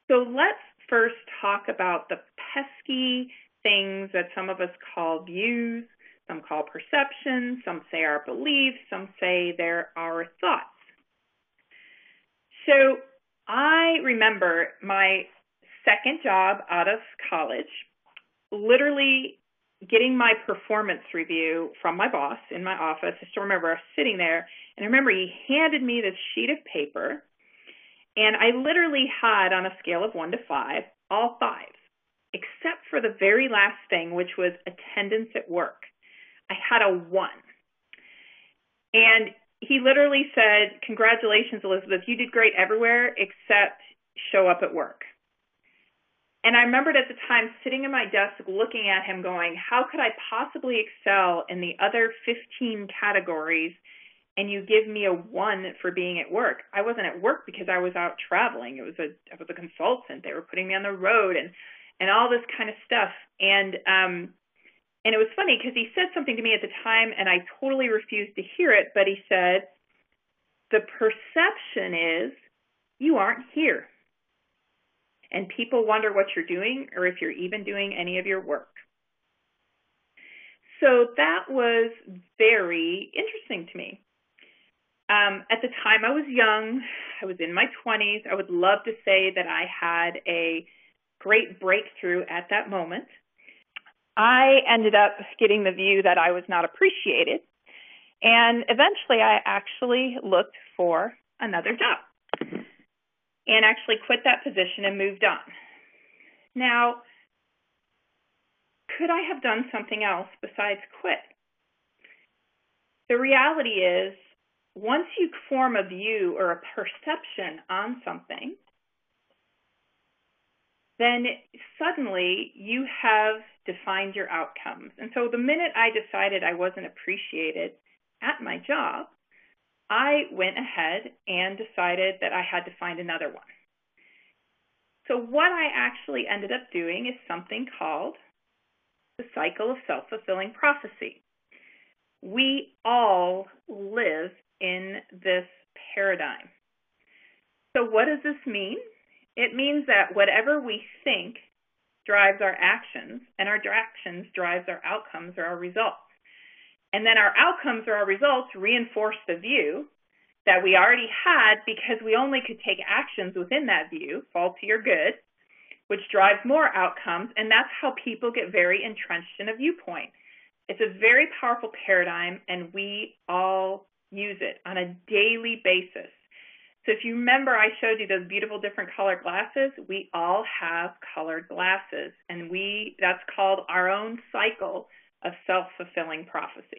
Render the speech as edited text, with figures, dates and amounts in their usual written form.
So let's first talk about the pesky things that some of us call views, some call perceptions, some say our beliefs, some say they're our thoughts. So I remember my second job out of college, literally getting my performance review from my boss in my office. I still remember I was sitting there, and I remember he handed me this sheet of paper, and I literally had, on a scale of 1 to 5, all 5s, except for the very last thing, which was attendance at work. I had a 1. And he literally said, "Congratulations, Elizabeth, you did great everywhere except show up at work." And I remembered at the time sitting at my desk looking at him going, how could I possibly excel in the other 15 categories and you give me a 1 for being at work? I wasn't at work because I was out traveling. I was a consultant. They were putting me on the road and all this kind of stuff. And it was funny because he said something to me at the time and I totally refused to hear it, but he said, "The perception is you aren't here. And people wonder what you're doing or if you're even doing any of your work." So that was very interesting to me. At the time, I was young. I was in my 20s. I would love to say that I had a great breakthrough at that moment. I ended up getting the view that I was not appreciated. And eventually, I actually looked for another job and actually quit that position and moved on. Now, could I have done something else besides quit? The reality is, once you form a view or a perception on something, then suddenly you have defined your outcomes. And so the minute I decided I wasn't appreciated at my job, I went ahead and decided that I had to find another one. So what I actually ended up doing is something called the cycle of self-fulfilling prophecy. We all live in this paradigm. So what does this mean? It means that whatever we think drives our actions, and our actions drives our outcomes or our results. And then our outcomes or our results reinforce the view that we already had because we only could take actions within that view, faulty or good, which drives more outcomes. And that's how people get very entrenched in a viewpoint. It's a very powerful paradigm, and we all use it on a daily basis. So if you remember, I showed you those beautiful different colored glasses. We all have colored glasses, and that's called our own cycle of self-fulfilling prophecy.